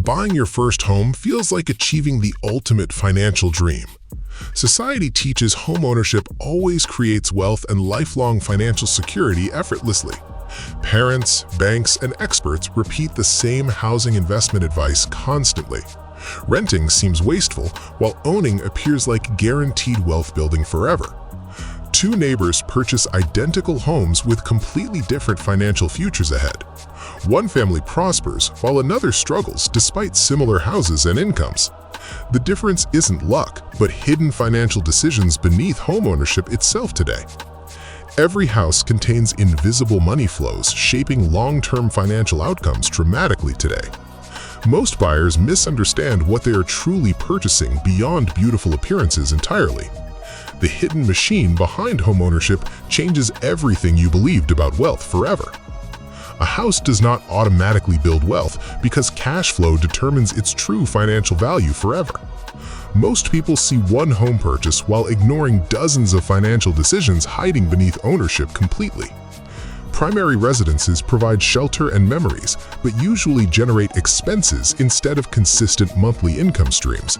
Buying your first home feels like achieving the ultimate financial dream. Society teaches homeownership always creates wealth and lifelong financial security effortlessly. Parents, banks, and experts repeat the same housing investment advice constantly. Renting seems wasteful, while owning appears like guaranteed wealth building forever. Two neighbors purchase identical homes with completely different financial futures ahead. One family prospers while another struggles despite similar houses and incomes. The difference isn't luck, but hidden financial decisions beneath homeownership itself today. Every house contains invisible money flows shaping long-term financial outcomes dramatically today. Most buyers misunderstand what they are truly purchasing beyond beautiful appearances entirely. The hidden machine behind homeownership changes everything you believed about wealth forever. A house does not automatically build wealth because cash flow determines its true financial value forever. Most people see one home purchase while ignoring dozens of financial decisions hiding beneath ownership completely. Primary residences provide shelter and memories, but usually generate expenses instead of consistent monthly income streams.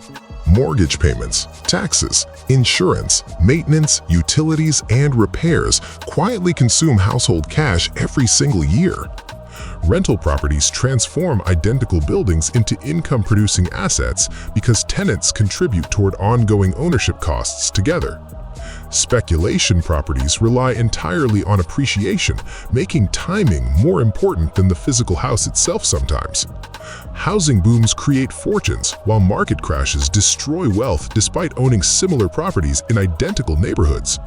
Mortgage payments, taxes, insurance, maintenance, utilities, and repairs quietly consume household cash every single year. Rental properties transform identical buildings into income-producing assets because tenants contribute toward ongoing ownership costs together. Speculation properties rely entirely on appreciation, making timing more important than the physical house itself sometimes. Housing booms create fortunes, while market crashes destroy wealth despite owning similar properties in identical neighborhoods.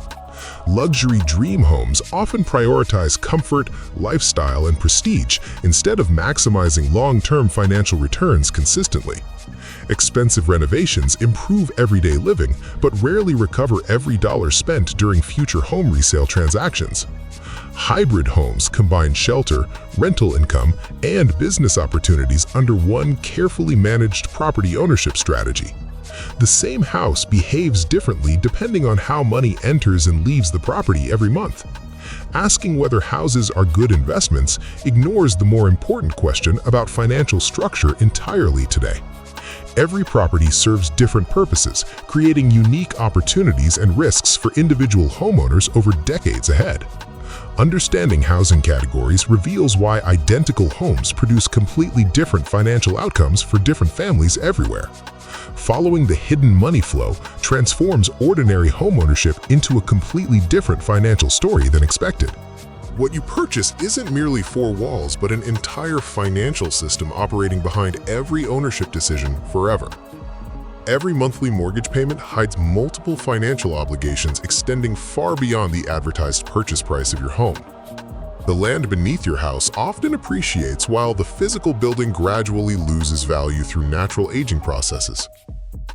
Luxury dream homes often prioritize comfort, lifestyle, and prestige instead of maximizing long-term financial returns consistently. Expensive renovations improve everyday living, but rarely recover every dollar spent during future home resale transactions. Hybrid homes combine shelter, rental income, and business opportunities under one carefully managed property ownership strategy. The same house behaves differently depending on how money enters and leaves the property every month. Asking whether houses are good investments ignores the more important question about financial structure entirely today. Every property serves different purposes, creating unique opportunities and risks for individual homeowners over decades ahead. Understanding housing categories reveals why identical homes produce completely different financial outcomes for different families everywhere. Following the hidden money flow transforms ordinary homeownership into a completely different financial story than expected. What you purchase isn't merely four walls, but an entire financial system operating behind every ownership decision forever. Every monthly mortgage payment hides multiple financial obligations extending far beyond the advertised purchase price of your home. The land beneath your house often appreciates while the physical building gradually loses value through natural aging processes.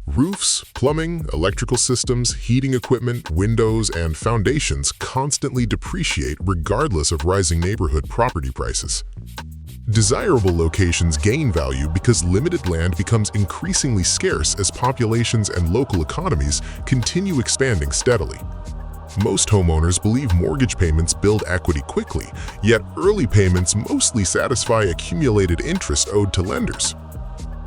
Roofs, plumbing, electrical systems, heating equipment, windows, and foundations constantly depreciate regardless of rising neighborhood property prices. Desirable locations gain value because limited land becomes increasingly scarce as populations and local economies continue expanding steadily. Most homeowners believe mortgage payments build equity quickly, yet early payments mostly satisfy accumulated interest owed to lenders.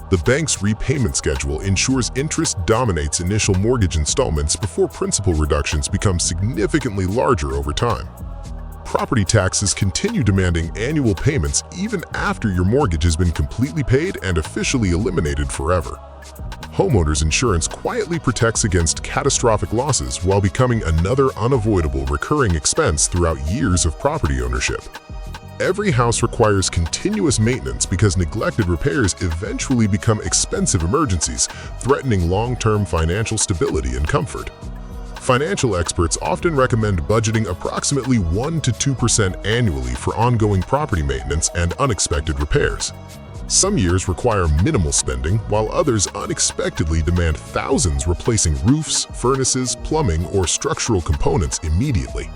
The bank's repayment schedule ensures interest dominates initial mortgage installments before principal reductions become significantly larger over time. Property taxes continue demanding annual payments even after your mortgage has been completely paid and officially eliminated forever. Homeowners insurance quietly protects against catastrophic losses while becoming another unavoidable recurring expense throughout years of property ownership. Every house requires continuous maintenance because neglected repairs eventually become expensive emergencies, threatening long-term financial stability and comfort. Financial experts often recommend budgeting approximately 1 to 2% annually for ongoing property maintenance and unexpected repairs. Some years require minimal spending, while others unexpectedly demand thousands replacing roofs, furnaces, plumbing, or structural components immediately.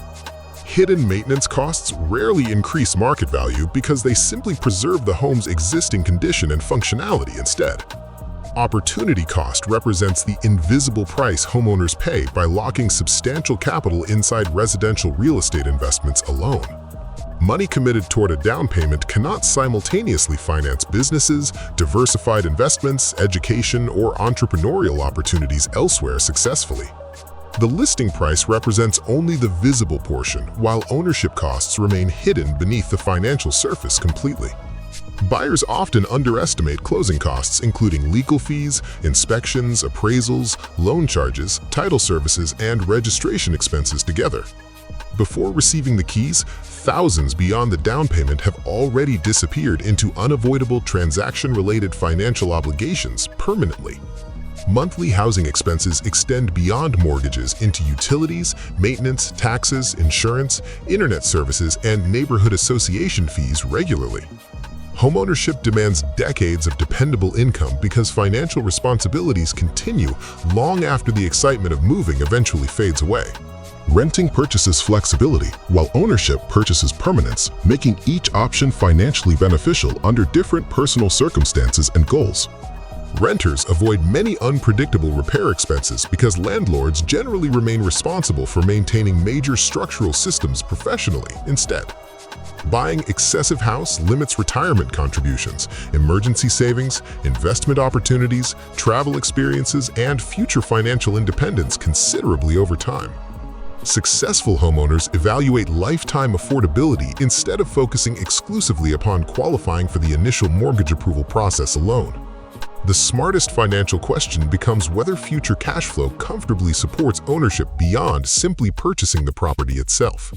Hidden maintenance costs rarely increase market value because they simply preserve the home's existing condition and functionality instead. Opportunity cost represents the invisible price homeowners pay by locking substantial capital inside residential real estate investments alone. Money committed toward a down payment cannot simultaneously finance businesses, diversified investments, education, or entrepreneurial opportunities elsewhere successfully. The listing price represents only the visible portion, while ownership costs remain hidden beneath the financial surface completely. Buyers often underestimate closing costs, including legal fees, inspections, appraisals, loan charges, title services, and registration expenses together. Before receiving the keys, thousands beyond the down payment have already disappeared into unavoidable transaction-related financial obligations permanently. Monthly housing expenses extend beyond mortgages into utilities, maintenance, taxes, insurance, internet services, and neighborhood association fees regularly. Homeownership demands decades of dependable income because financial responsibilities continue long after the excitement of moving eventually fades away. Renting purchases flexibility, while ownership purchases permanence, making each option financially beneficial under different personal circumstances and goals. Renters avoid many unpredictable repair expenses because landlords generally remain responsible for maintaining major structural systems professionally instead. Buying excessive house limits retirement contributions, emergency savings, investment opportunities, travel experiences, and future financial independence considerably over time. Successful homeowners evaluate lifetime affordability instead of focusing exclusively upon qualifying for the initial mortgage approval process alone. The smartest financial question becomes whether future cash flow comfortably supports ownership beyond simply purchasing the property itself.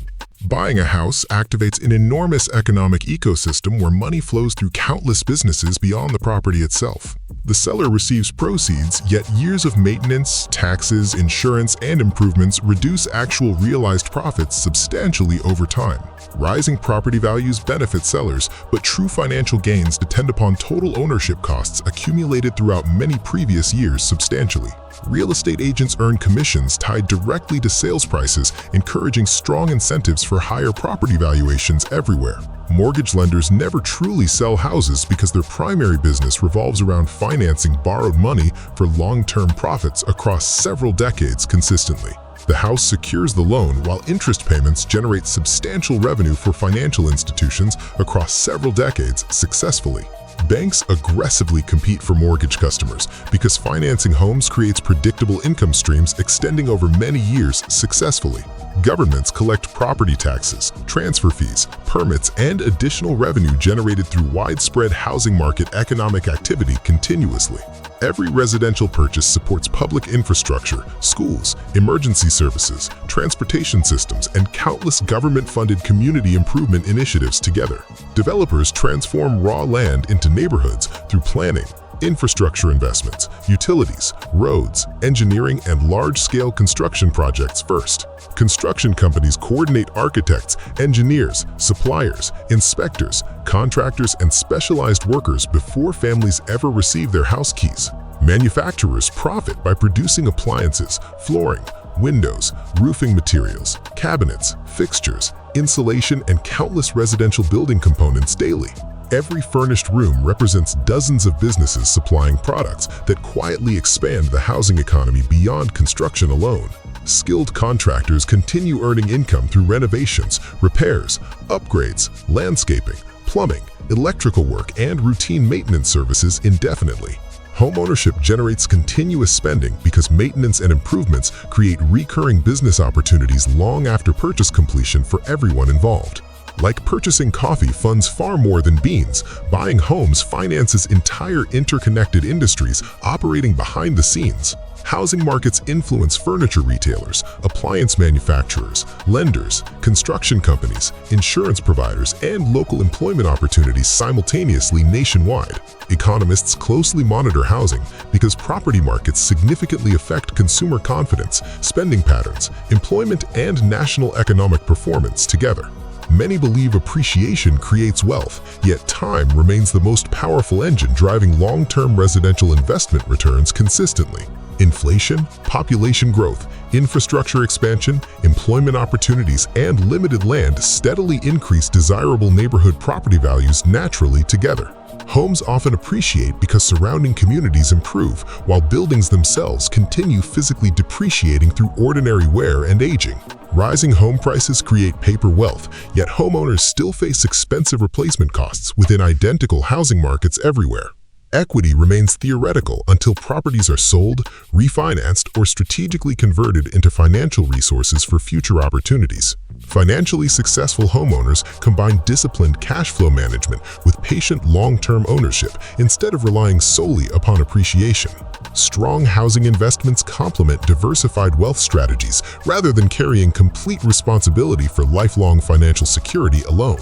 Buying a house activates an enormous economic ecosystem where money flows through countless businesses beyond the property itself. The seller receives proceeds, yet years of maintenance, taxes, insurance, and improvements reduce actual realized profits substantially over time. Rising property values benefit sellers, but true financial gains depend upon total ownership costs accumulated throughout many previous years substantially. Real estate agents earn commissions tied directly to sales prices, encouraging strong incentives for higher property valuations everywhere. Mortgage lenders never truly sell houses because their primary business revolves around financing borrowed money for long-term profits across several decades consistently. The house secures the loan while interest payments generate substantial revenue for financial institutions across several decades successfully. Banks aggressively compete for mortgage customers because financing homes creates predictable income streams extending over many years successfully. Governments collect property taxes, transfer fees, permits, and additional revenue generated through widespread housing market economic activity continuously. Every residential purchase supports public infrastructure, schools, emergency services, transportation systems, and countless government-funded community improvement initiatives together. Developers transform raw land into neighborhoods through planning, infrastructure investments, utilities, roads, engineering, and large-scale construction projects first. Construction companies coordinate architects, engineers, suppliers, inspectors, contractors, and specialized workers before families ever receive their house keys. Manufacturers profit by producing appliances, flooring, windows, roofing materials, cabinets, fixtures, insulation, and countless residential building components daily. Every furnished room represents dozens of businesses supplying products that quietly expand the housing economy beyond construction alone. Skilled contractors continue earning income through renovations, repairs, upgrades, landscaping, plumbing, electrical work, and routine maintenance services indefinitely. Homeownership generates continuous spending because maintenance and improvements create recurring business opportunities long after purchase completion for everyone involved. Like purchasing coffee funds far more than beans, buying homes finances entire interconnected industries operating behind the scenes. Housing markets influence furniture retailers, appliance manufacturers, lenders, construction companies, insurance providers, and local employment opportunities simultaneously nationwide. Economists closely monitor housing because property markets significantly affect consumer confidence, spending patterns, employment, and national economic performance together. Many believe appreciation creates wealth, yet time remains the most powerful engine driving long-term residential investment returns consistently. Inflation, population growth, infrastructure expansion, employment opportunities, and limited land steadily increase desirable neighborhood property values naturally together. Homes often appreciate because surrounding communities improve, while buildings themselves continue physically depreciating through ordinary wear and aging. Rising home prices create paper wealth, yet homeowners still face expensive replacement costs within identical housing markets everywhere. Equity remains theoretical until properties are sold, refinanced, or strategically converted into financial resources for future opportunities. Financially successful homeowners combine disciplined cash flow management with patient long-term ownership instead of relying solely upon appreciation. Strong housing investments complement diversified wealth strategies rather than carrying complete responsibility for lifelong financial security alone.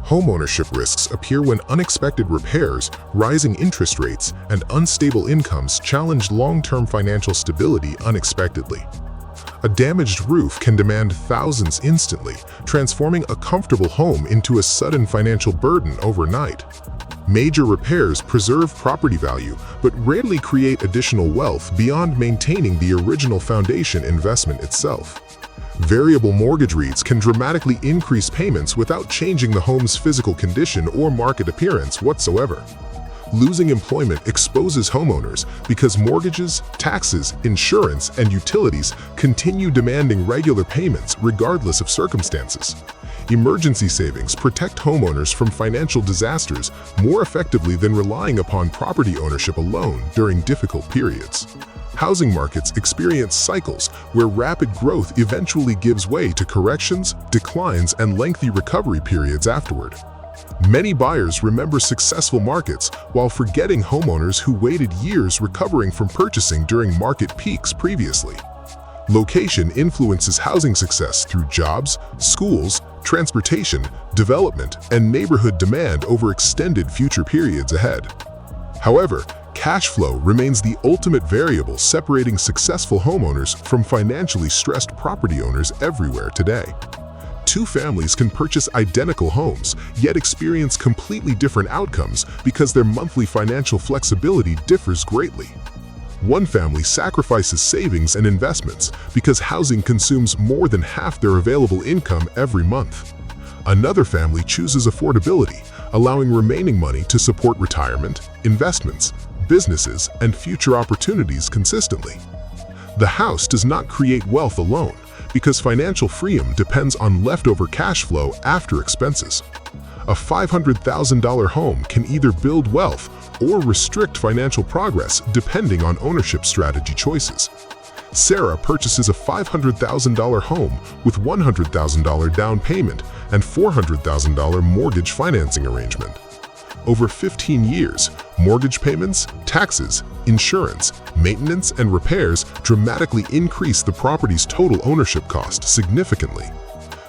Homeownership risks appear when unexpected repairs, rising interest rates, and unstable incomes challenge long-term financial stability unexpectedly. A damaged roof can demand thousands instantly, transforming a comfortable home into a sudden financial burden overnight. Major repairs preserve property value, but rarely create additional wealth beyond maintaining the original foundation investment itself. Variable mortgage rates can dramatically increase payments without changing the home's physical condition or market appearance whatsoever. Losing employment exposes homeowners because mortgages, taxes, insurance, and utilities continue demanding regular payments regardless of circumstances. Emergency savings protect homeowners from financial disasters more effectively than relying upon property ownership alone during difficult periods. Housing markets experience cycles where rapid growth eventually gives way to corrections, declines, and lengthy recovery periods afterward. Many buyers remember successful markets while forgetting homeowners who waited years recovering from purchasing during market peaks previously. Location influences housing success through jobs, schools, transportation, development, and neighborhood demand over extended future periods ahead. However, cash flow remains the ultimate variable separating successful homeowners from financially stressed property owners everywhere today. Two families can purchase identical homes, yet experience completely different outcomes because their monthly financial flexibility differs greatly. One family sacrifices savings and investments because housing consumes more than half their available income every month. Another family chooses affordability, allowing remaining money to support retirement, investments, businesses, and future opportunities consistently. The house does not create wealth alone, because financial freedom depends on leftover cash flow after expenses. A $500,000 home can either build wealth or restrict financial progress depending on ownership strategy choices. Sarah purchases a $500,000 home with $100,000 down payment and $400,000 mortgage financing arrangement. Over 15 years, mortgage payments, taxes, insurance, maintenance, and repairs dramatically increase the property's total ownership cost significantly.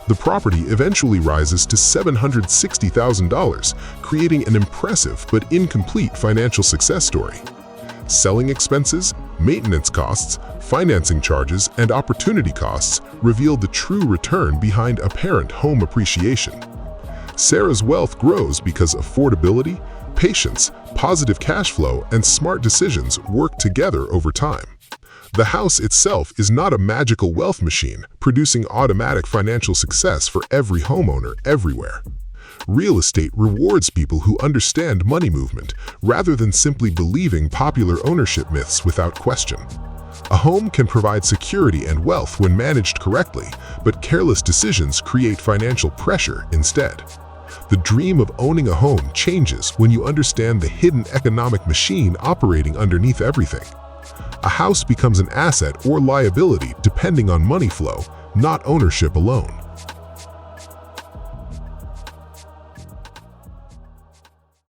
The property eventually rises to $760,000, creating an impressive but incomplete financial success story. Selling expenses, maintenance costs, financing charges, and opportunity costs reveal the true return behind apparent home appreciation. Sarah's wealth grows because affordability, patience, positive cash flow, and smart decisions work together over time. The house itself is not a magical wealth machine producing automatic financial success for every homeowner everywhere. Real estate rewards people who understand money movement rather than simply believing popular ownership myths without question. A home can provide security and wealth when managed correctly, but careless decisions create financial pressure instead. The dream of owning a home changes when you understand the hidden economic machine operating underneath everything. A house becomes an asset or liability depending on money flow, not ownership alone.